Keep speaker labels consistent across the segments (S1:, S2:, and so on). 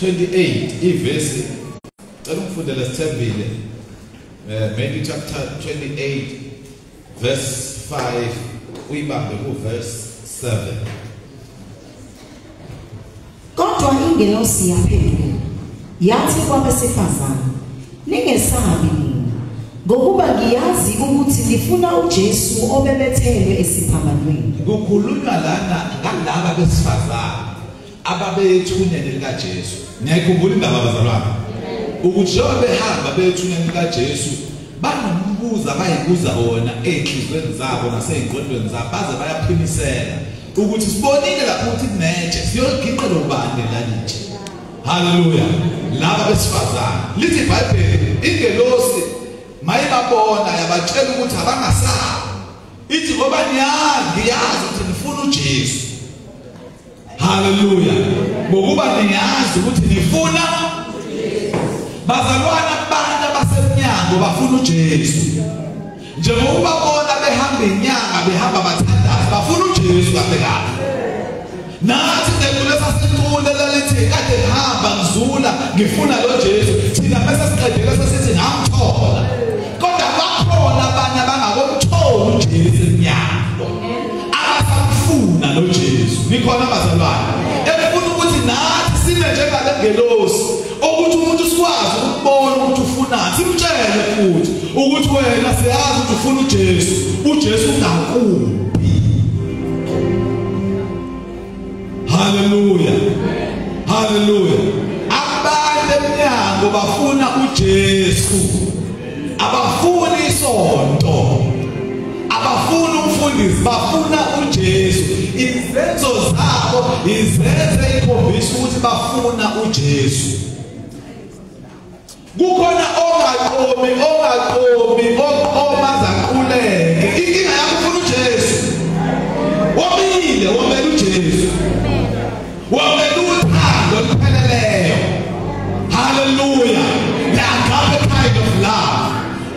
S1: 28 ivesi cela ngifundele sithembile Matthew chapter 28 verse 5 uyibambe ku verse 7.
S2: Kodwa ingelosi yaphendula yathi kwabesifazane, ningesabi nina, ngokuba ngiyazi ukuthi nifuna uJesu obebethelwe esiphambanweni.
S1: Kukhulunywa lana ngalaba besifazane ababethuneni likaJesu. Ngiyakhumbula indaba abazalwane ukuthi njengoba behamba bethuneni likaJesu banombuzo abayibuza wona enhlizweni zabo nasey'ngqondweni zabo baze bayaphimisela ukuthi sibonile lapho ukuthi kunetshe siyogiqela ubani lalithe. Haleluya. Laba besifazane lithi iBhayibheli ingelosi mayibabona yabatshela ukuthi abangasabi. Ithi ngoba ngiyazi ukuthi nifuna uJesu. Haleluya. Ngokuba niyazi ukuthi nifuna bazalwana abantu abasemnyango bafuna uJesu. Njengoba bona behamba inyanga behamba bathandaza bafuna uJesu kahle kahle. Nathi ngekulesa sikhule lalithi kade ngihamba ngizula ngifuna lo Jesu thina bese siqedela sesithi ngamthola. Kodwa bakhona abanye abangakomthola uJesu emnyango. Abasafuna lo Jesu. Nikhona abazalwane. Efuna ukuthi nathi sibe njengale ngelosi ukuthi umuntu sikwazi ukubona ukuthi ufunani. Simtshele futhi ukuthi wena siyazi ukuthi ufuna uJesu. uJesu ungakuphi. Hallelujah. Hallelujah. Abantu emnyango bafuna uJesu. Abafuni isonto. Abafuni umfundisi, bafuna uJesu. Izenzo zabo izenze ikhombisa ukuthi bafuna uJesu. Kukhona ongaqomi omazaquleke. Inkinga yakho ufuna uJesu. Womile uJesu. Wamela uthando lupheleleyo. Hallelujah. The agape kind of love.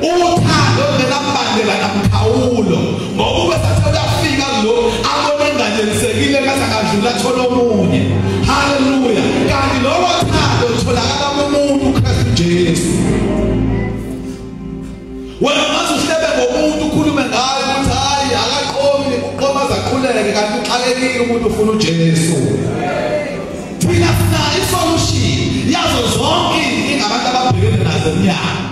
S1: Uthando olunambandela namkhawulo. Ngoba sathe uyafika lo abone enganelisekile kaze akadlula thola omunye. Hallelujah. Kanti lowo thando utholakala kumuntu uKristu Jesu. Wena manje uhlebe ngomuntu ukhulume ngaye ukuthi hayi akaqomi uqoma zaquleke kanti uxakekile umuntu ufuna uJesu. Thina sina isolution yazo zonke inkinga abantu ababhekene nazo emnyango.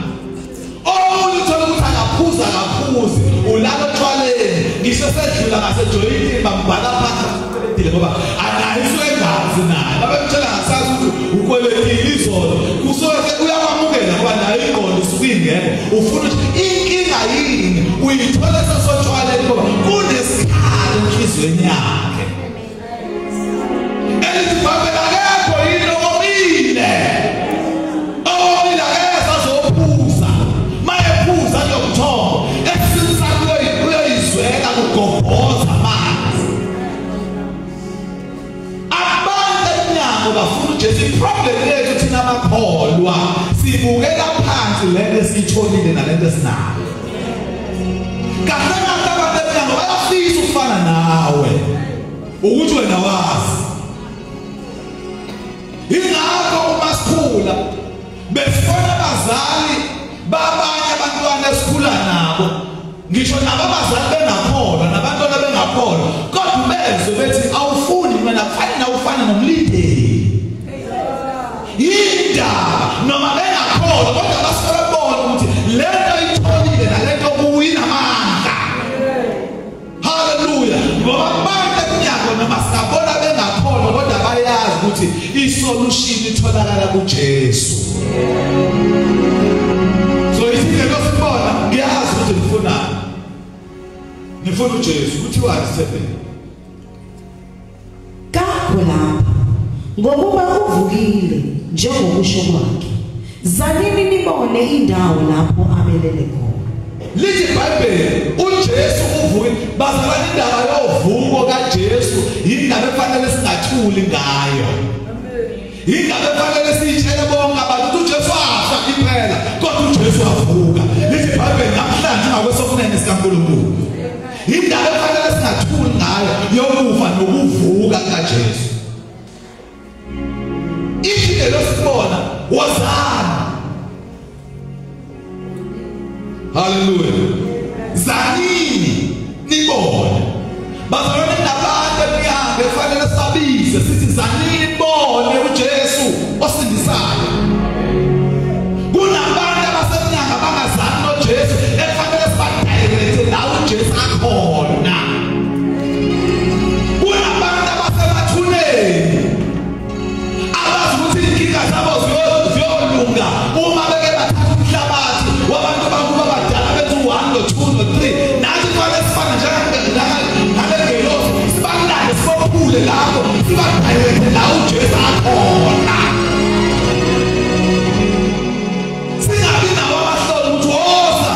S1: Omunye uthola ukuthi akaphuza akaphuzi ulala oxhwaleni ngisho sedlula ngasejoyini bambhala phansi ngoba anayiso engazi naye babemtshela ngasazi ukuthi ukweletile izolo kusoke uyamamukela ngoba naye ingqondo isukingeke ufuna ukuthi inkinga yini uyithola sesoxhwaleni ngoba kunesikhala enhlizweni yakhe. Elizibhabela akekho yini omile. Omile akekho azophuza. Mayephuza yomthombo. Esisini sakho uyoyizwela kugobhoza amanzi. Abantu emnyango bafuna uJesu. Iproblem yethu thina amakholwa sibukela phansi lento esiyitholile nalento esinayo. Kahle kahle abantu emnyango bayafisa ukufana nawe ukuthi wena wazi. Ingakho umasikhula befona abazali babanye abantwana esikhula nabo ngisho nabo abazali bengakholwa nabantwana bengakholwa kodwa bezwe bethi awufuni mina kufanele ufane nomlindeli. Indaba noma bengakholwa kodwa basuke bona ukuthi lento itholile nalento kuyinamandla. Hallelujah. Ngoba abantu emnyango noma sabona bengakholwa kodwa bayazi ukuthi isolution itholakala kuJesu. So isizwe losibona ngiyazi ukuthi nifuna uJesu kuthiwa Asilethe.
S2: Kakho lapha ngokuba uvukile njengokusho kwakhe. Zanini nibone indawo lapho abelele khona.
S1: Lithi iBhayibheli uJesu uvuke bazalana indaba yovuko kaJesu indaba efanele singathuli ngayo. Indaba efanele siyitshele bonke abantu ukuthi uJesu wafa impela kodwa uJesu wavuka. Lithi iBhayibheli namhlanje ngakwesokunene sikaNkulunkulu. Indaba efanele singathuli ngayo yokufa nokuvuka kaJesu. Ithi ingelosi ibona wozani. Hallelujah. Zanini nibone. Bazalwane nabantu emihambe kufanele sabize sithi zanini nibone uJesu osindisayo. Kunabantu abasemnyanga bangazani noJesu ekufanele sibadirect la uJesu akhona. Kunabantu abasemathuneni abazi ukuthi inkinga zabo ziyolunga uma beke bathatha umhlabathi wabantu bakuba badala bethu 1 no 2 no 3 nathi kufanele sifana njengalengelosi sibalande sibophule lapho sibadirect la uJesu akhona. Singabi nawo abahloli ukuthi woza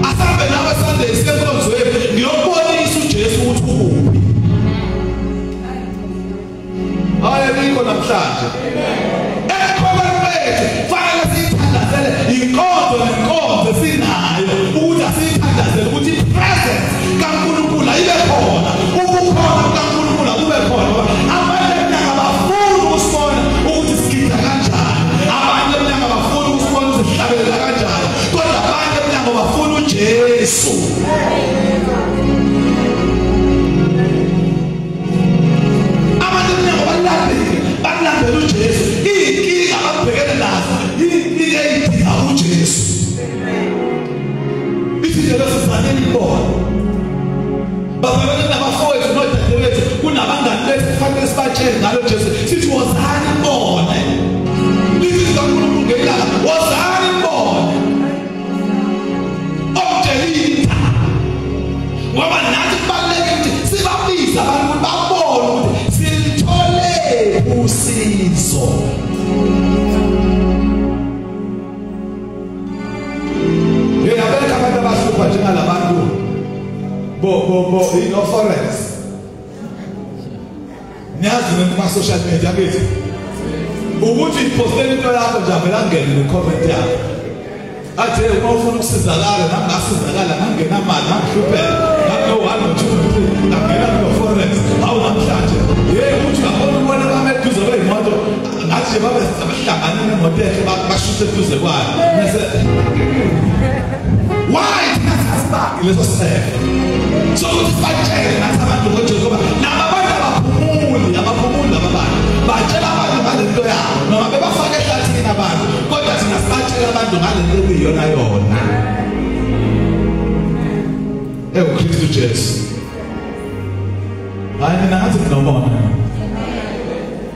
S1: asambe nawe Sunday senkonzweni ngiyobonisa uJesu ukuthi ukuphi. Haleluya namhlanje. Ekhoba bethu fanele sithandazele inkonzo nenkonzo sinayo ukuthi asithandazele ukuthi presence kaNkulunkulu ibe khona. Ukukhona kaNkulunkulu kube khona. Abanye enyanga bafuna ukusibona ukuthi sigida kanjani. Abanye enyanga bafuna ukusibona ukuthi sihlabelela kanjani. Kodwa abanye enyanga bafuna uJesu. Abanye enyanga balandela uJesu. Inkinga ababhekene nazo inkinga eyidinga uJesu. Isizwe sesizaneni ibona. Bazalwane nabafowethu nodadewethu kunabangani bethu kufanele sibatshele ngalo Jesu sithi wozani ibone. Lithi kaNkulunkulu ngelanga wozani ibone. Omthelini ngoba nathi kubaluleke ukuthi sibabize abantu babone ukuthi silithole usizo. Yeyabeka abantu abahlupha njengalabantu bo forex. Niyazi kuma social media bethu ukuthi ipostele into yakho nje avela ngene le comment yakho. Athe uma ufuna ukusizakala nangasizakala ngangena mali ngahlupheka ngano 1 no 2 no 3 ngangena no forex awu namhlanje ukuthi ngabona ubona bameduze kweyimoto ngathi babe sabahlangana nemoto yakhe bashuthe eduze kwayo bese why nasasibaki leso sifo so ukuthi batshele nathi abantu ngoJesu ngoba nabantu abaphumuli lababantu batshela abantu ngalento yabo noma bebafake ehlathini abantu kodwa thina sibatshela abantu ngalento ekuyiyona yona. uKristu Jesu. Hayi mina ngathi ngiyobona.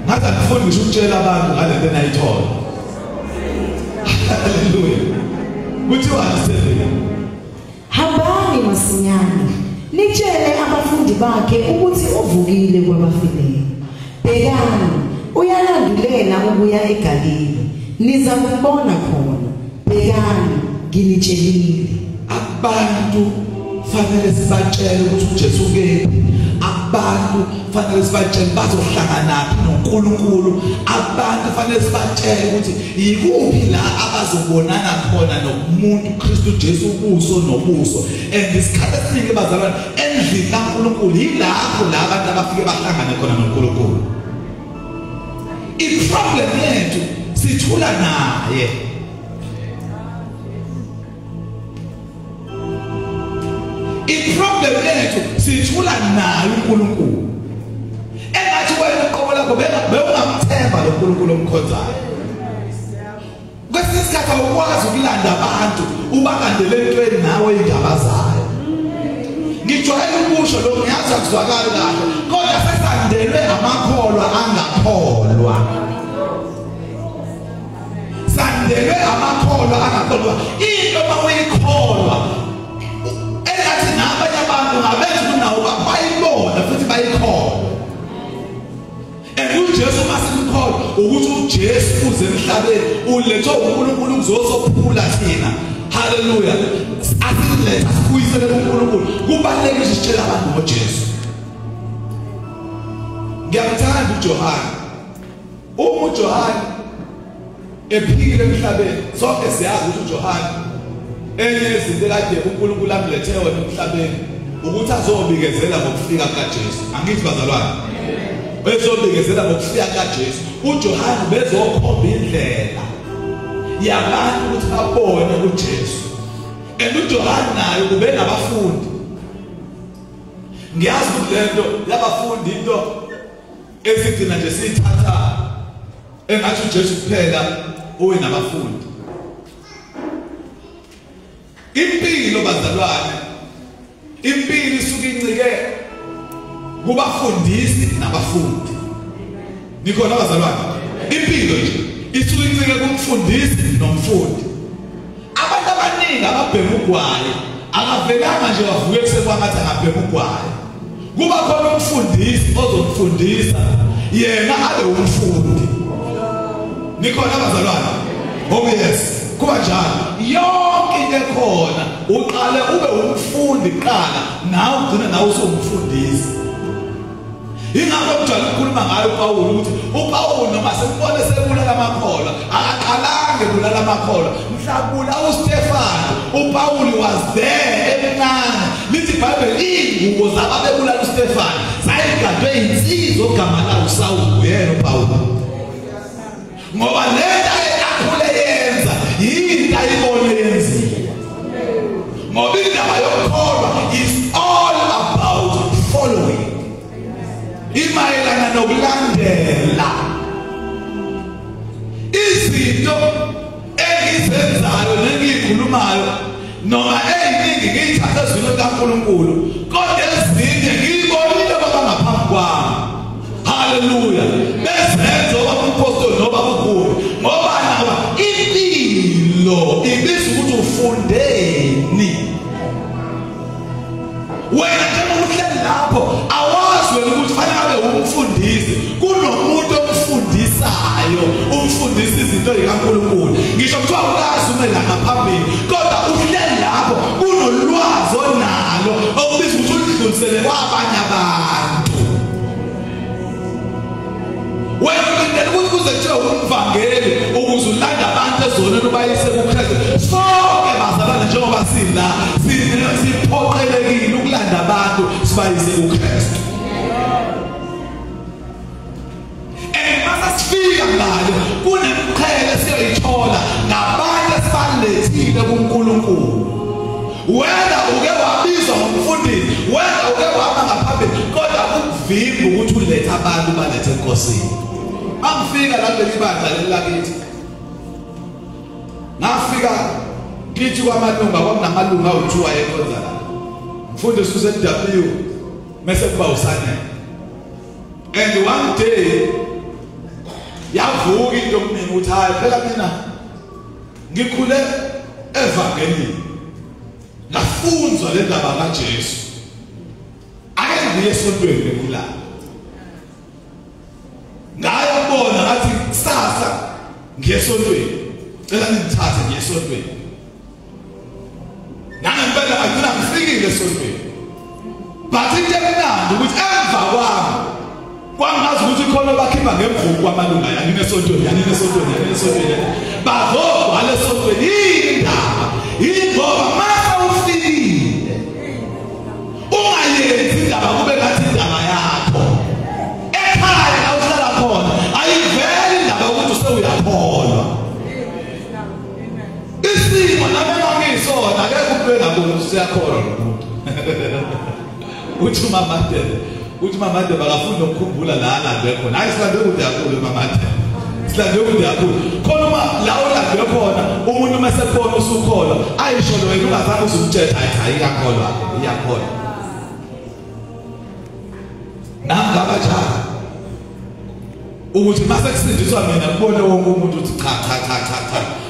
S1: Ngathi angifuni ngisho ukutshela abantu ngalento enayithola. Hallelujah. Kuthiwa asele.
S2: Hambani masinyane. Nitshele abafundi bakhe ukuthi uvukile kwabafileyo. Bhekani, uyalandulela ukuya eGalile. Niza kumbona khona. Bhekani, nginitshelile.
S1: Abantu fanele sibatshele ukuthi uJesu kephi. Abantu fanele sibatshele bazohlangana noNkulunkulu. Abantu fanele sibatshele ukuthi yikuphi la abazobonana khona nomuntu uKristu Jesu ubuso nobuso. And isikhathi esiningi bazalwane endlini kaNkulunkulu yilapho la abantu abafike bahlangane khona noNkulunkulu. I-problem yethu sithula naye. I-problem yethu sithula naye uNkulunkulu. Engathi wena uqobo lakho bewungamthemba lo Nkulunkulu omkhonzayo. Kwesinye isikhathi awukwazi ukulanda abantu ubalandele entweni nawe ingabazayo. Ngijwayele ukusho lo ngiyazi akuzwakali kahle kodwa sesandelwe amakholwa angakholwa. Sandelwe amakholwa angakholwa. Into mawuyikholwa engathi nabanye abantu ngabenzi kunawo bayibona futhi bayikholwa. uJesu masimkholwa ukuthi uJesu uze emhlabeni ulethe uNkulunkulu kuzosophula thina. Hallelujah. Asilethe sikuyisele kuNkulunkulu. Kubalulekile sitshela abantu ngoJesu. Ngiyamthanda uJohane. uJohane ephile emhlabeni sonke siyazi ukuthi uJohane enye izinto kade uNkulunkulu amlethe wena emhlabeni ukuthi azobikezela ngokufika kukaJesu. Angithi bazalwane? Ezobikezela ngokufika kukaJesu. uJohane bezokhomba indlela yabantu ukuthi babone uJesu. And uJohane naye kube nabafundi. Ngiyazi ukuthi lento yabafundi into esigcina nje sithatha engathi uJesu kuphela oyinabafundi. Impilo bazalwane, impilo isuke incike kubafundisi nabafundi. Nikhona bazalwane, impilo nje isuke incike kumfundisi nomfundi. Abantu abaningi ababhema ugwayi akavelanga nje wavuke kusekwamathi angabhema ugwayi. Kuba khona umfundisi ozomfundisa yena abe umfundi. Nikhona bazalwane? Oh yes, kuba njalo. Yonke into ekhona uqale ube umfundi qala nawe ugcina nawe usumfundisi. Ingakho njalo ukukhuluma ngayo uPawulu ukuthi uPawulu noma sembone sebulala amakholwa akaqalange bulala amakholwa mhlabula uStefano uPawulu was there emncane lithi iBhayibheli ingubo zababebulala uStefano zayigadwe insizwa ogama lawo uSawuli yena uPawulu ngoba lento akhule yenza yinto ayibone yenzile ngoba indaba yokukholwa is all about following. Imayelana nokulandela izinto engizenzayo nengikhulumayo noma eziningi ngiyithatha ezweni kaNkulunkulu kodwa ezinye ngiyibonile ngaphambi kwami. Haleluya. Besenzo abapostoli noba ukhulu ngoba nawa impilo ibiza ukuthi ufundeni. Wena njengokuhleli lapho awazi ukuthi fanele abe umfundisi kunomuntu omfundisayo umfundisi izinto zikaNkulunkulu. Ngisho kuthiwa ukazi umela ngaphambili kodwa uhleli lapho kunolwazi onalo okubiza ukuthi ulidlulisele kwabanye abantu. Wena ngidela ukuthi kuze kuthiwe umvangeli ukuze ulanda abantu ezonweni ubayise kuKristu. Sonke bazalwane njengoba sila siphoqelekile ukulanda abantu sibayise kuKristu. Masifika ngalo kunemqhele siyoyithola ngabantu esibalethile kuNkulunkulu. Wena uke wabizwa ngomfundisi, wena uke waba ngaphambili kodwa ukuvimba ukuthi ulethe abantu balethe enkosini. Angifika la kuleli bandla lakithi. Ngafika kithi kwamalunga kwakunamalunga awu2 ayekhonza la. Mfundisi useW mase kuba usane. And one day yavuka into kumina ukuthi hayi phela mina ngikhule evangelini ngafunzwa le ndaba kaJesu ake ngiye esontweni lekulala ngayibona ngathi kusasa ngiyesontweni cela ngithathe ngiyesontweni nangempela ngicela ngifikile esontweni but into emnandi ukuthi emva kwami kwangazi ukuthi khona bakhipha ngemvuku kwamalunga yanini esontweni bavokwa lesontweni indaba ingoba mase ufikile ungayenzi indaba kube ngathi indaba yakho ekhaya la uhlala khona ayiveli indaba ukuthi usewuyakholwa isimo nami ngisona akekho umuntu engaboni useyakholwa umuntu uthi mama Made bakafunda ukukhumbula la alandwe khona. Hayi silande ukuthi yakhulu mama Made. Silande ukuthi yakhulu. Khona uma la olandwe khona umuntu mase khona usukholwa ayisho lo wena ungazange uzumthetha hayi iyakholwa iyakholwa. Nangaba njalo. Ukuthi mase kusindiswa mina kubone wonke umuntu uthi cha.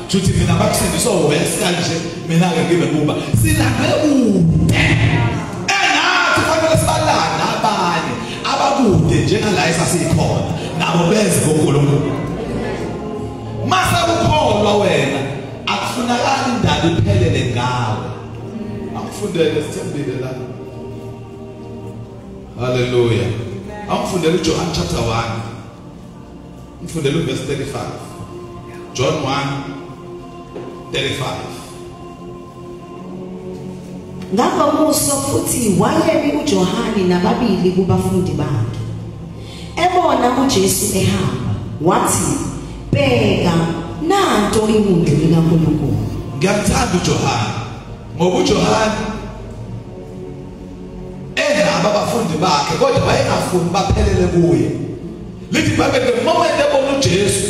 S1: Futhi mina bakusindiswa wena kanje mina ke ngibe kuba silandwe ude. Sibalanda abanye abakude njengala esasikhona nabo beze ngoNkulunkulu. Mase ukholwa wena akufunakala indaba iphelele ngawe. Angifundele sithembile la. Hallelujah. Angifundele uJohn chapter 1. Ngifundele verse 35. John 1:35.
S2: Ngapha muso futhi wayemi uJohane nababili kubafundi bakhe. Ebona uJesu ehamba, wathi bheka nanto imundlu likaNkulunkulu.
S1: Ngiyamthanda uJohane ngoba uJohane abafundi bakhe kodwa wayengafuni baphelele kuye. Lithi iBhayibheli the moment ebona uJesu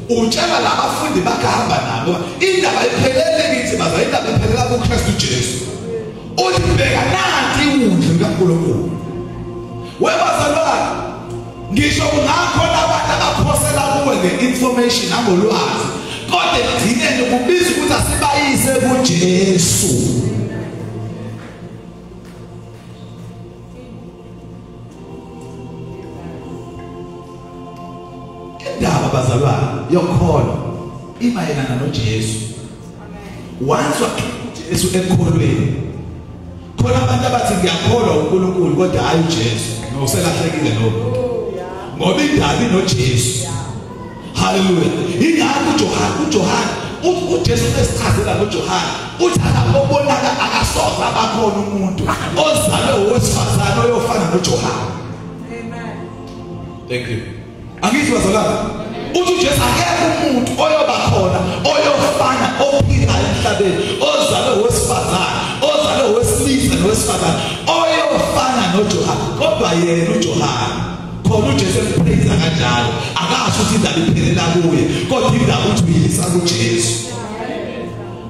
S1: utshela labafundi bakhe hamba nabo indaba iphelele kithi baza indaba iphelela kuKristu Jesu. Uthi bheka nanti imundlu kaNkulunkulu. Webazalwane ngisho kungakhona abantu abaphosela kuwe nge-information angolwazi kodwa egcineni kubiza ukuthi asibayise kuJesu. Indaba bazalwane yokholo imayelana noJesu. Once uJesu ekholweni khona abantu abathi ngiyakholwa uNkulunkulu kodwa hayi uJesu noselahlekile lokho ngoba indaba inoJesu. Hallelujah. Ingakho uJohane uJesu esichazela ngoJohane uthi akabonaka akasoza abakhona umuntu ozalwe owesifazane oyofana noJohane. Amen. Thank you. Angithi bazalwane uthi uJesu akekho umuntu oyoba khona oyofana ophila emhlabeni ozalwe owesifazane ozalwe owesilisa nowesifazane oyofana noJohane kodwa yena uJohane khona uJesu epheza kanjalo akasho ukuthi indaba iphelela kuye kodwa indaba uthuyisa kuJesu.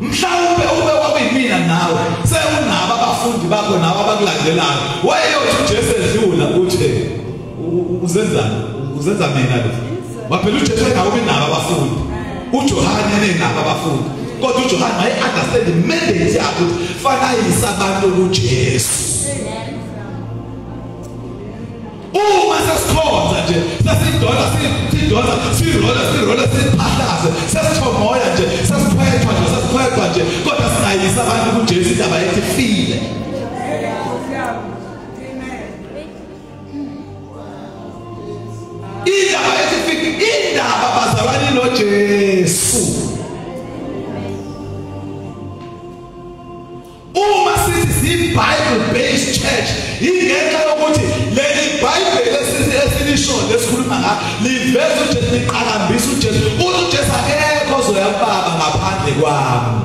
S1: Mhlawumbe ube wabimina nawe sewunabo abafundi bakho nabo abakulandelayo wayeyothi uJesu edlula uthi uzenzani uzenza mina lo waphela uJesu engabe nabo abafundi uJohane enenabo abafundi kodwa uJohane waye understand the mandate yakhe fanayisa abantu kuJesu. Uma sesikhonza nje sesidola sirola siphahlaze sesithomoya nje sesiphethwa nje kodwa sinayisa abantu kuJesu indaba yethi ifile. Indaba yethi ifile indaba bazalwane noJesu. Uma sithi si-Bible based church ingenxa yokuthi leli Bible esilisho lesikhuluma ngalo liveza uJesu liqhakambisa uJesu uthi uJesu akekho ozoyababa ngaphandle kwami.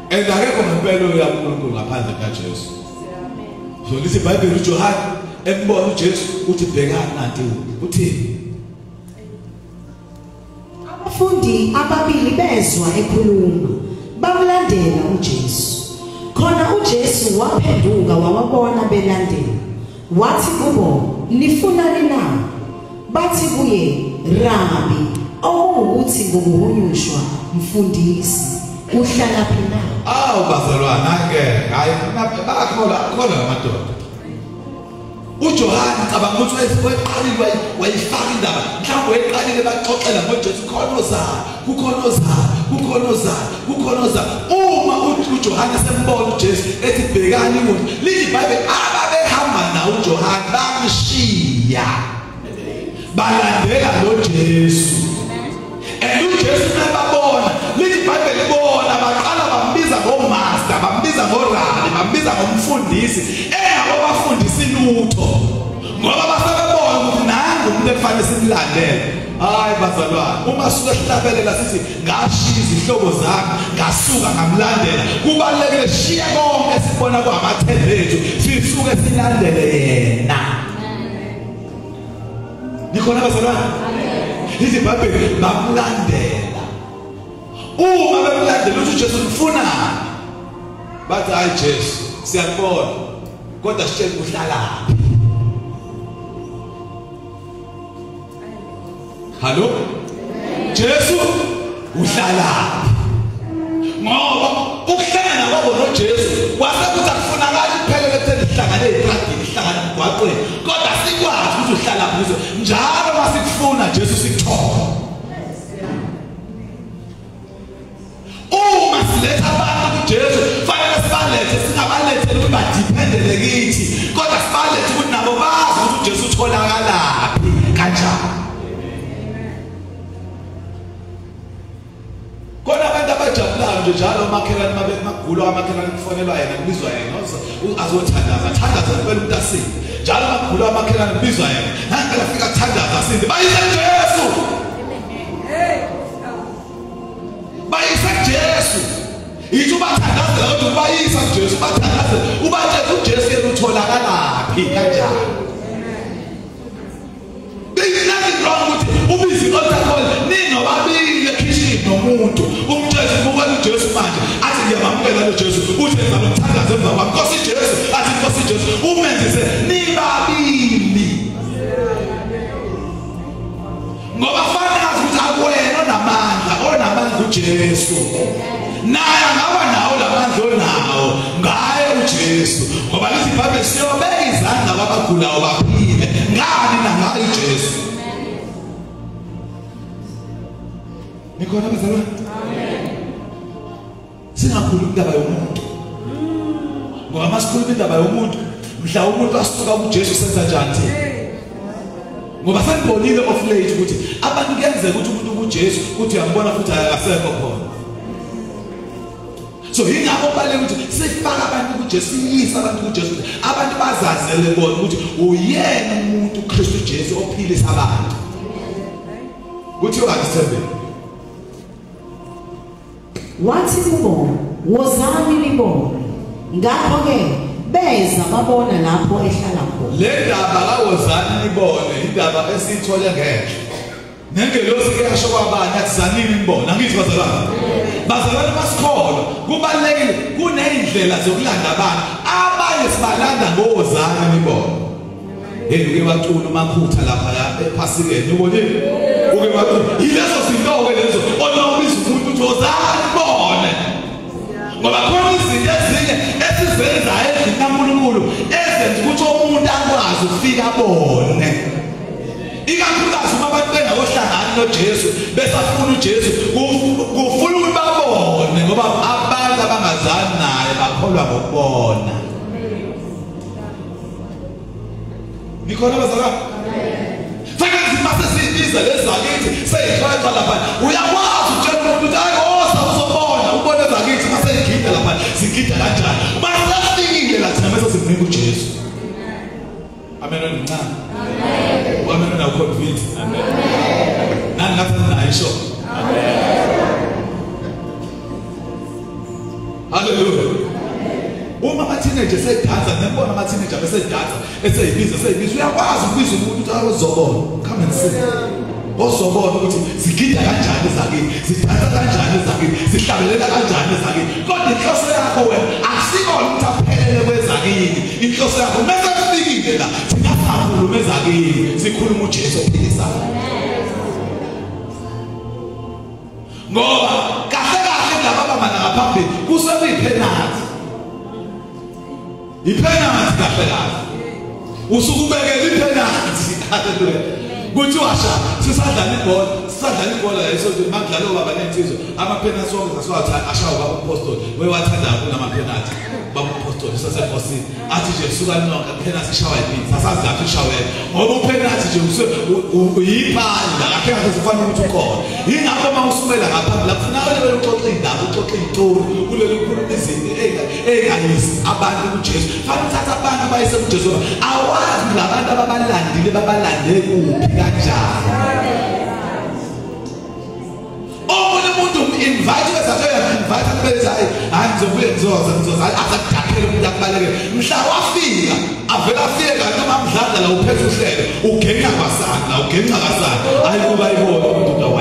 S1: Akekho ngempela uyaNkulunkulu ngaphandle kaJesu. So lithi iBhayibheli uJohane embona uJesu uthi bhekani nanti uthi
S2: abafundi ababili bezwa ekhuluma bamlandela uJesu. Khona uJesu waphenduka wababona belandela wathi kubo nifunani na? Bathi kuye Rabi okungukuthi ngokuhunyushwa mfundisi uhlala phi na?
S1: Bazalwane ake hayi bakholwa amadoda. uJohane cabanga ukuthi wayeqalile wayifaka indaba mhlawumbe wayeqalile baxoxela ngoJesu kukhonoza uma uJohane sembona uJesu ethi bhekani umuntu lithi iBhayibheli ababehamba nawo uJohane bamshiya balandela noJesu uJesu nababona lithi iBhayibheli bona baqala bambiza ngomaster bambiza ngorali bambiza ngomfundisi abafundisi lutho ngoba basebebona ukuthi nangu umuntu ekufanele simlandele. Hayi bazalwane uma suka sihlabelela sithi ngashiya izihlobo zami ngasuka ngamlandela kubalekile shiya konke sibona kwamathemba ethu sisuke silandele yena. Nikhona bazalwane lithi iBhayibheli bamlandela uma bemlandela uthi uJesu ufuna bathi hayi Jesu siyakubona kodwa sitshela uhlala. Hallo Jesu uhlala ngoba ukuhlangana kwabo noJesu wasekuthi akufunakala kuphelele ekutheni sihlangane eqadini sihlangane emgwaqweni kodwa sikwazi ukuthi uhlala kuzo njalo masikufuna Jesu sikuthola. Uma siletha abantu kuJesu fanele sibalethe singabaletheli ukuthi badependele kithi kodwa sibalethe ukuthi nabo bazi ukuthi uJesu utholakalaphi kanjani. Kona abantu abajabulayo nje njalo amakhelwane mabe magula amakhelwane kufonelwa yena kubizwa yena azothandaza ngempela umuntu asile njalo bagula amakhelane bizwa yena ngeke afika thandaza asinde bayise kuJesu bayise kuJesu yithi ubathandazela ukuthi bayisa kuJesu bathandazela ubathethe uJesu yena utholakalaphi kanjani nothing wrong with ubizi altar call ninobabili ekitchen nomuntu umjesu ubona uJesu manje athi ngiyamamukela uJesu uthi ngizamthandaza emva kwami Nkosi Jesu athi Nkosi Jesu umenzise nibabili ngoba fanele ukuthi akuwena onamandla uJesu naye ngaba nawo lamandla onawo ngaye uJesu ngoba lithi iBhayibheli siyobeka izandla kwabagulayo baphile ngani nangaye uJesu Nikhona bazalwane amen singakhuluma indaba yomuntu ngoba masikhuluma indaba yomuntu mhla umuntu asuka kuJesu senza njani ngoba sanibonile of late ukuthi abantu kuyenzeka ukuthi umuntu kuJesu uthi uyambona futhi akasekho khona so ingakho baleke ukuthi sifaka abantu kuJesu yisa abantu kuJesu abantu bazazele bona ukuthi uyena umuntu uKristu Jesu ophilisa abantu kuthi ungathembe
S2: wathi kubo wozani libone ngakho-ke beza babona lapho ehlala khona
S1: le ndaba kawozani libone indaba esiyithole ngehlo nengelosi ke yasho kwabanye athi zanini nibona ngithi bazalwane basikholwa kubalekile kunezindlela zokulanda abantu abanye sibalanda ngozani nibona uke bacula umakhutha lapha ephasikeni ubonile uke bacula yilezo zinto ke lezo onobiza umuntu uthi wozani bone ngoba khona izinto ezinye esizenza ezinankulunkulu ezenza ukuthi umuntu akwazi ukufika abone ikakhulukazi uma abantu bengakohlangani noJesu besafuna uJesu kufuna ukuthi babone ngoba abantu abangazani naye bakholwa ngokubona Nikhona bazalwane fanele simase sibiza lezakithi seyixoxa lapha uyakwazi ukutshela umuntu ukuthi hayi uzobona ubone ezakithi mase igida lapha sigida kanjani mase la thina mase simnika uJesu amen ncane amen amen na convince amen nani ngathi ayisho amen hallelujah uma amateenager sedansa nembona amateenager besedansa eseyibiza uyakwazi ukubiza umuntu ukuthi uzobona come and see ozobona ukuthi sigida kanjani ezakithi sidansa kanjani ezakithi sihlabelela kanjani ezakithi kodwa inhloso yakho wena asikho ukuthi aphelele kwezakithi inhloso yakho mase kufikile la singakhuluma ezakithi sikhuluma uJesu ophilisayo ngoba kahle laba bamana ngaphambili kusebipenalty ipenalty kahle usukubekela ipenalty haleluya kuthi washa sisadlala ibhola leso makudlala baba nensizwe amapenalty sonke sasiwathi ashawa baba apostol wewathanda kunama penalty baba apostol sasefosini athi nje suka nonke penalty shawa yini sasazi lapho ishawela ngoba upenalty nje uyiphala akhe ngizofana ukuthi ukhona ingakho mawusumela ngaphambili kufuneka lewe uxoxe indaba uxoxe izitori kuleli khuluma izinto engayisi abantu kuJesu fanele uthatha abantu bayise kuJesu awazi labantu ababalandile babalande kuphi kanjani omunye umuntu invite invite kubeza hayi ngizoza akakudakhele umuntu akubaleke mhla wafika avela afike kanti amamdladla la uphethe uhlelo ugenqa kasana hayi kuba ibona umuntu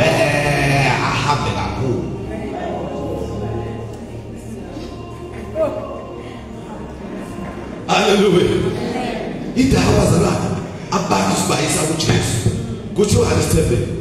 S1: ahambe kakhulu haleluya indaba bazalwane abantu sibayisa kuJesu kuthiwa Asilethe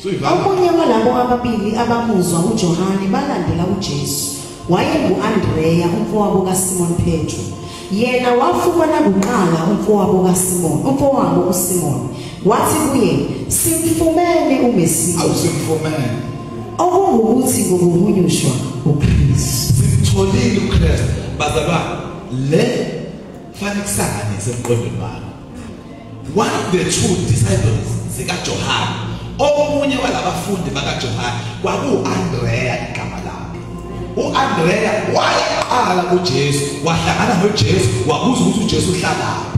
S2: omunye walabo ababili abamuzwa uJohane balandela uJesu wayengu-Andreya umfowabo kaSimon Petro yena wafumana kuqala umfowabo uSimon wathi kuye simfumene uMesiya
S1: awusimfumene
S2: okungukuthi ngokuhunyushwa uKristu
S1: simtholile uKristu bazalwane le fanele kusanganise emqondweni wakho one of the two disciples zikaJohane omunye walabafundi bakaJohane kwaku-Andreya igama lakhe. U-Andreya wayaqala kuJesu, wahlangana noJesu, wabuza ukuthi uJesu uhlalaphi.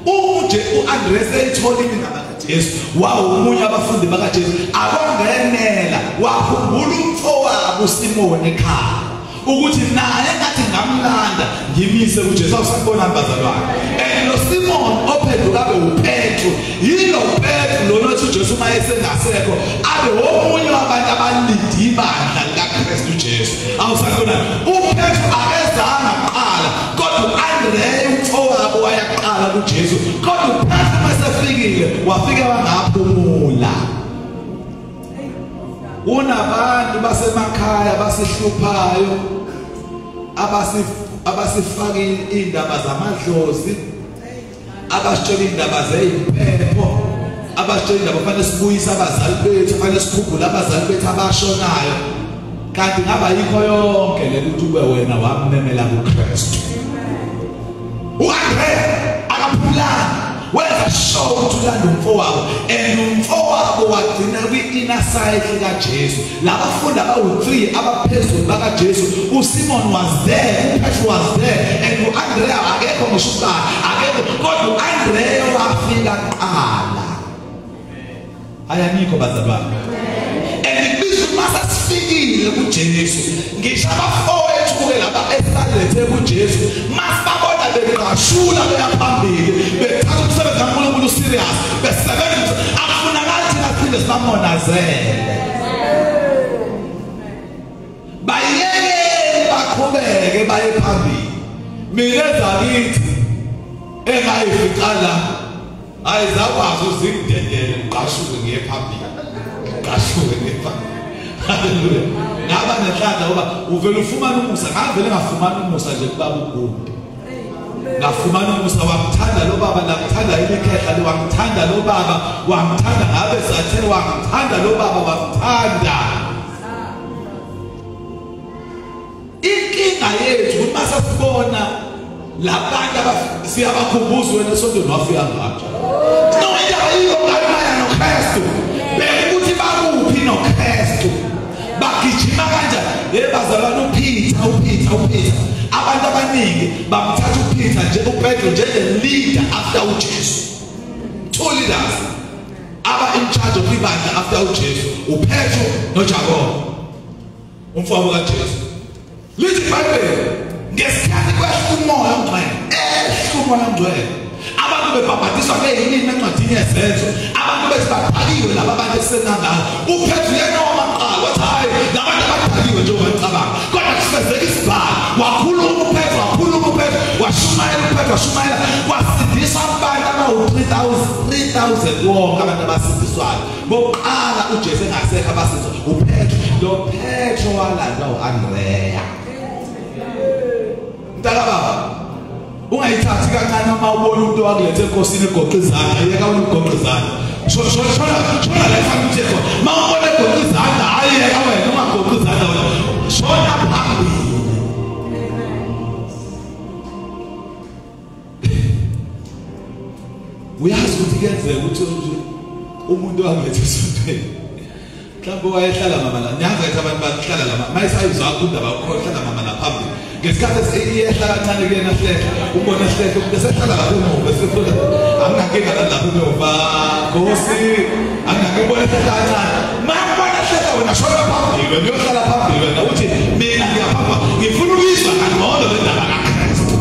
S1: U-Andreya seyitholile igama likaJesu, wawumunye abafundi bakaJesu, akongenela wakhumbula umfowabo uSimoni ekhaya ukuthi naye ngathi ngamlanda ngimise kuJesu. Awusabona bazalwane, lo Simon ophenduka abe uPetro, yilo Petro lona othi uJesu uma esengasekho abe omunye wabantu abalindi ibandla likaKristu uJesu. Awusabona, uPetro akezanga kuqala, kodwa uAndreya umfowabo wayaqala kuJesu, kodwa uPetro masefikile wafika wangaphumula. Unabantu basemakhaya basihluphayo, abasifaka indaba zamadlozi, abasitshela indaba zezimpepho, abasitshela indaba kufanele sibuyise abazali bethu, kufanele sikhumbule abazali bethu abashonayo. Kanti ngaba yikho yonke le ukuthi ube wena wamemela kuKristu. U-Andreya akaphulanga, wenza show ukuthi ulanda umfowabo, and umfowabo wagcina kwi-inner circle kaJesu. Labafundi abawu-3 abaphezulu bakaJesu, uSimon was there, uPetro was there, and u-Andreya akekho ngisho uqala, akekho, kodwa u-Andreya wafika kuqala. Ayanikho bazalwane. And ibizwe masasifikile kuJesu, ngisho abafowethu-ke laba Asilethe kuJesu, masibabona beqashula beya phambili, bethatha umsebenzi kaNkulunkulu serious, besebenza, akufunakali thina siphinde sibamonazele. Bayeke baqhubeke baye phambili. Mina ezakithi engayifiqala ayizakwazi uzingidedele ngiqashuke ngiye phambili. Ngiqashuke ngiye phambili. Hallelujah. Ngaba nenhlanhla ngoba uvela ufumana umusa, ngavele ngafumana umusa nje kubaba uGumbi. Ngafumana umusa, wamthanda lo baba, namthanda ilikhehla lo, wamthanda lo baba, wamthanda ngabe sathe, wamthanda lo baba, wamthanda. Inkinga yethu ukuthi masasibona labantu siyabakhumbuza wena esontweni wafika ngathi. No, indaba yiyo ngayimaya noKristu. Bekuthi bakuphi noKristu. Bagijima kanjani? Bazalwana uPeter. Abantu abaningi bamthatha uPeter nje uPetro njenge-leader after uJesu. 2 leaders aba in charge of ibandla after uJesu, uPetro noJakobo, umfowabo kaJesu. Lithi iBhayibheli ngesikhathi kwehla umoya ongcwele, abantu bebhabhatiswa ngeyinini encwadini yezenzo, abantu bethi baqhaliwe laba abantu esenangalo. uPetro yena wamaqala wathi hayi labantu abaqhaliwe njengoba ngicabanga, kodwa kusifezeka isibhalo. Wakhuluma uPetro, washumayela, wasindisa abantu abawu-3,000 wonke abantu abasindiswayo. Bokuqala uJesu engasekho abasindiswa uPetro. Lo Petro walanda u-Andreya. Mntakababa, ungayithathi kancane uma ubona umuntu owakulethe enkosini egoqa izandla, yeka ugoqa izandla. Shona la ekhaya uThixo. Uma ubona egoqa izandla, ayeka wena ungagoqi izandla wena. Shona phambili. Uyazi ukuthi kuyenzeka ukuthi umuntu owakulethe esontweni mhlawumbe wayehlala mama la, nyazi ukuthi abantu bahlala la mayisayizwa indaba yokuhlala mama la phambili. Ngesikhathi iyehla kancane kuyena Hlehle, ubona Hlehle bese ehlala lapho emuva, esefuna angingakenga lapho emuva, Nkosi angingakubona Hlehle kancane. Mangibona Hlehle wena shona phambili, wena uyohlala phambili, wena uthi mina ngiyaphamba, ngifuna ukuyizwa kangcono le ndaba kaKristu.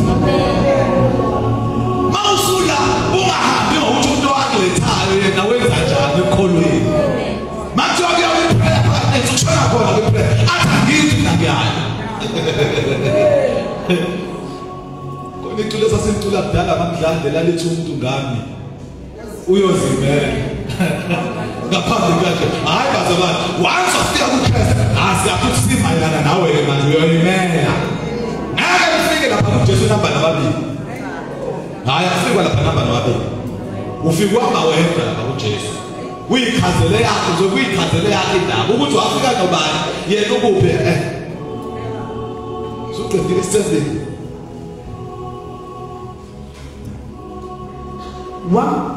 S1: Mawusula ungahambi ngokuthi umuntu owakulethayo yena wenza njani ekholweni. Makuthiwa kuyawiphela phakathi ushona khona kwiphela, athi angithi mina ngiyayo. Konitule sasintula kudala amamdlande lalithi umuntu ngami uyozimela ngaphambi kwakhe. Hayi bazalwane, once ufika kuKristu asiyakuthi simayelana nawe manje uyoyimela. Ngeke ufike lapha kuJesu namba nababili. Hayi afika lapha namba nababili. Ufike wama wedwa lapha kuJesu. Uyikhazele yakho, uzokuyikhazele yakho indaba ukuthi wafika nobani yena ukuphi suqedile isenzeni.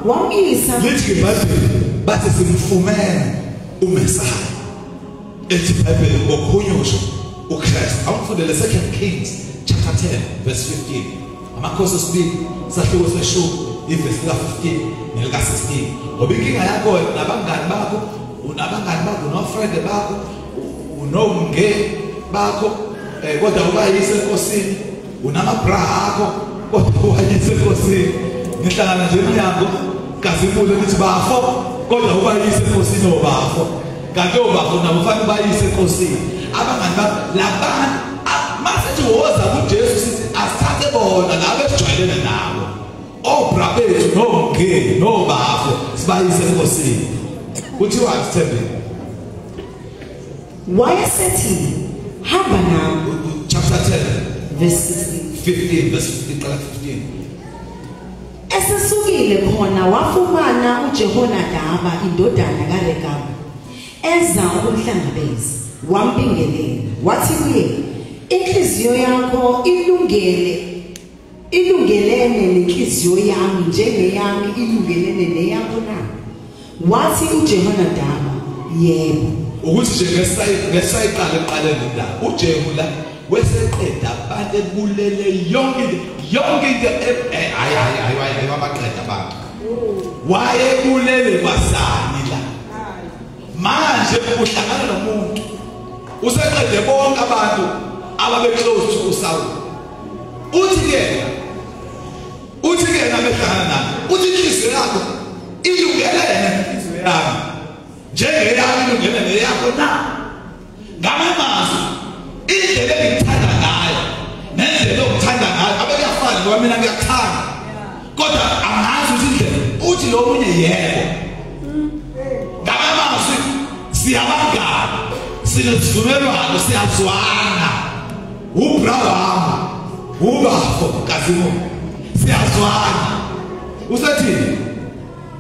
S2: wamisa
S1: lithi iBhayibheli bathi simfumene uMesaya ethi iBhayibheli ngokuhunyushwa uKristu. Awufundele 2 Kings chapter 10 verse 15. Amakhosi esibili sahluko seshumi iverse la 15 nelika 16. Ngoba inkinga yakho nabangani bakho, unabangani bakho, no-friend bakho, unomngeni bakho, kodwa ubayise enkosini, unamabra akho kodwa ubayise enkosini. Ngihlangana nje emnyango kazibulo ukuthi bafo kodwa ubayise enkosini obafo. Kanti obafo nabo kufanele ubayise enkosini. Abangani bakho labantu mase woza kuJesu sithi asithathe bona labo esijwayelene nabo. Obra bethu nomngeni nobafo sibayise enkosini. Kuthiwa Sithembe
S2: wayesethi hamba nami
S1: chapter 10
S2: verse
S1: 15 verse 15.
S2: Esesukile khona wafumana uJehonadaba indodana kaRekhabu eza ukumhlangabeza wampingelela wathi kuye inhliziyo yakho ilungelene nenhliziyo yami njengeyami ilungelene neyakho na. Wathi uJehonadaba yebo.
S1: Ukuthi nje ngesayiqala eqaleni la uJehu la weseqeda abantu ebulele yonke into hayi abaqeda abantu wayebulele kwasani la manje uhlangana nomuntu useqede bonke abantu ababe close to uSaul. Uthi ke nabehlangana naye uthi inhliziyo yakho ilungelene nenhliziyo yami njengeyami ilungelene neyakho na. Ngamazwi indlela engithanda ngayo nendlela okuthanda ngayo abekuyafana ngoba mina ngiyakuthanda kodwa angazi ukuthi indlela uthi lo munye yebo. Ngamazwi siyabangana sinesivumelwano siyazwana ubrahama ubafo kazimu siyazwana. Usethi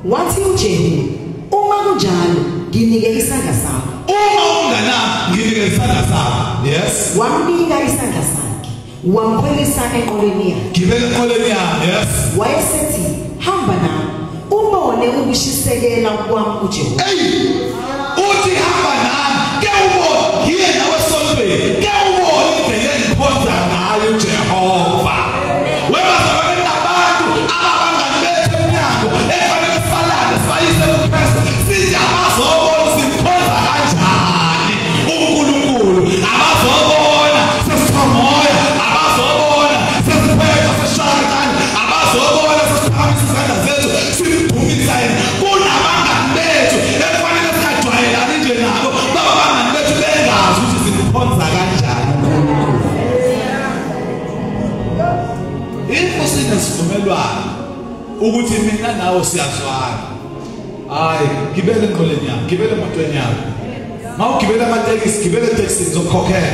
S2: wathi uJehu uma kunjalo nginike isandla sakho.
S1: Uma ungana nginike isandla sakho. Yes.
S2: Wamnika isandla sakhe wamkhwelisa enqoleni yakhe.
S1: Gibela enqoleni yakhe. Yes.
S2: Wayesethi hamba nami ubone ukushisekela kwami uJehu.
S1: Uthi hamba nami ke ubone yena wesolweni ke ubone indlela engikhonza ngayo uJehova. Webazalwane nabantu abangani bethu emnyango efanele sisalale sibayise kuKristu sithi abazobona sikhonza kanjani uNkulunkulu, abazobona sesithomoya, abazobona sesipheka seshayakani, abazobona sesiphamisa izandla zethu simdumisa yena. Kunabangani bethu efanele sikajwayelani nje nabo baba bangani bethu bengazi ukuthi simkhonza kanjani. Inkosi inesivumelwano ukuthi mina nawe siyazwana. Hayi gibele enqoleni yakho, gibele emotweni yakho. Mawugibela amatekisi gibele etekisini zokukhokhela.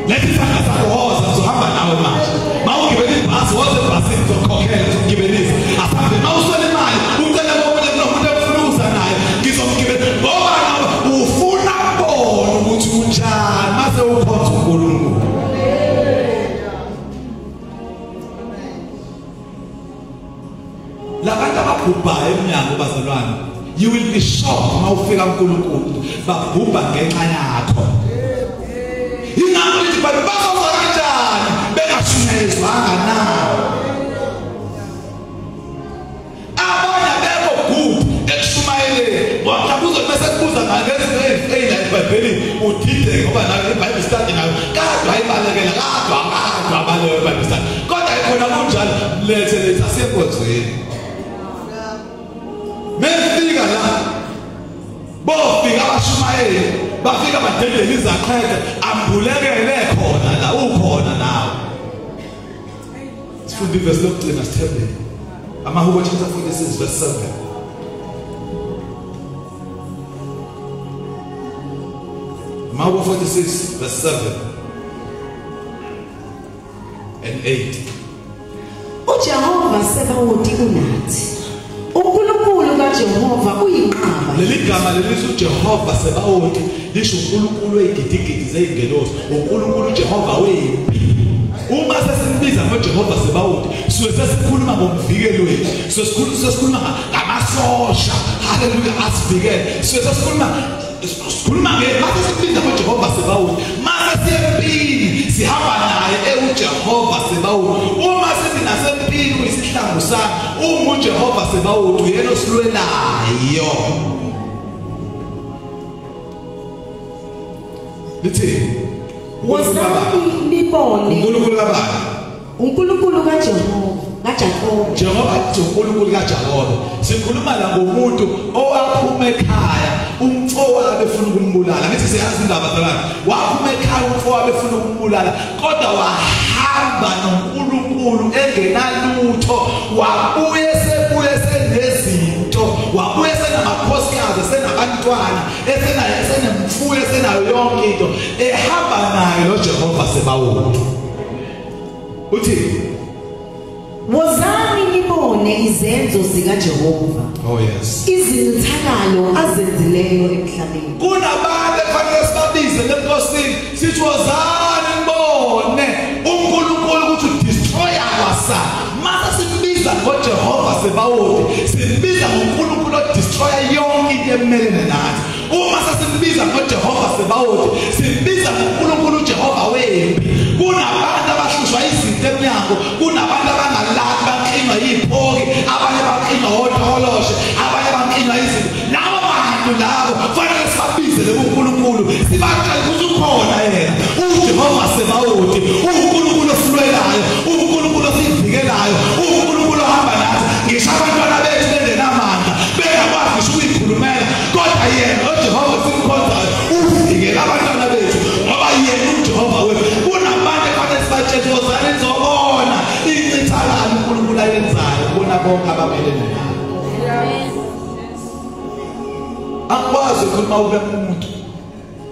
S1: Lethi isandla sakho woza uzohamba nawe manje. Mawugibela ibhasi woza ebhasini zokukhokhela zokugibelisa. Asambe mawuswele imali ucela komunye kunomuntu efunuza naye ngizomgibela ngoba nawe ufuna bona ukuthi unjani mase ukhonza uNkulunkulu. Labantu ababhubhayo emnyango bazalwane, you will be shocked mawufika kuNkulunkulu babhubha ngenxa yakho. Ingakho lithi bathi bazoza kanjani bengashunyezwanga na. Abanye beko group ekushumayeleni ngoba kuzobe sekubuza ngalezinto ezifeyila eBhayibhelini udide ngoba nayo iBhayibheli study nayo kadwa ayibalekela kadwa abaleke eBhayibheli study kodwa ikhona kunjalo lethe asekonzweni. Mefika la bofika abashumayeli bafika badedela izaqhele ambulekele khona la ukhona nawe. Sifunde verse lokugcina Sithembe Amahubo chapter 46 verse 7. Amahubo 46 verse 7 and 8.
S2: uJehova Sebawothi unathi uNkulunkulu kaJehova uyinqaba.
S1: Leli gama lelithi uJehova Sebawothi lisho uNkulunkulu wegidigidi zeyingelosi, uNkulunkulu uJehova wempi. Uma mase simbiza ngoJehova Sebawothi suke sesikhuluma ngomvikeli wethu sesikhuluma ngamasosha haleluya asivikele suke sesikhuluma mase simbiza ngoJehova Sebawothi mase siyempini sihamba naye uJehova Sebawothi uma sithi nasempini uyisihlangu sami uJehova Sebawothi uyena osilwelayo lithi
S2: wozani nibone
S1: uNkulunkulu kabani
S2: uNkulunkulu kaJakobe
S1: Jehova uNkulunkulu kaJakobe sikhuluma la ngomuntu owaphuma ekhaya umfowabo efuna ukumbulala ngithi siyazi indaba zalana waphuma ekhaya umfowabo efuna ukumbulala kodwa wahamba noNkulunkulu engenalutho wabuye senezinto wabuye senamakhosikazi senabantwana esenemfuyo esenayo yonke into ehamba naye noJehova Sebawothi uthi
S2: wozani nibone izenzo zikaJehova
S1: oh yes
S2: izinthakalo azenzileyo emhlabeni
S1: kunabantu efanele sibabize lenkosini sithi wozani nibone uNkulunkulu ukuthi destroy awasa mase sibiza ngoJehova Sebawothi sibiza ngoNkulunkulu odestroy yonke into emelene nathi uma sesibiza ngoJehova Sebawothi sibiza ngoNkulunkulu uJehova wempi kunabantu abahlushwa izinto eminyango kunabantu abangalali banqinwa yiphoki abanye banqinwa odoloshe abanye banqinwa izinto labo bantu labo fanele sibabize leNkulunkulu sibatshele ukuthi ukhona yena uJehova Sebawothi uNkulunkulu osilwelayo uNkulunkulu osivikelayo uNkulunkulu ohamba nathi ngisho abantwana bethu bengenamandla bengakwazi ngisho ukuyikhulumela kodwa yena uJehova simkhonzayo uvikela abantwana bethu ngoba yena uJehova wethu kunabantu efanele sibatshele wozani nizobona incithakalo uNkulunkulu ayenzayo bona bonke abamelene naye akwazi ukukhuluma ube umuntu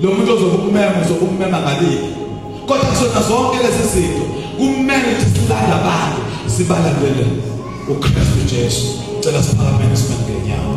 S1: lo muntu ozokumema ngaliphi kodwa kusona zonke lezi zinto kumele ukuthi silanda abantu sibalandele uKristu Jesu cela siphakameni simele ngenyawo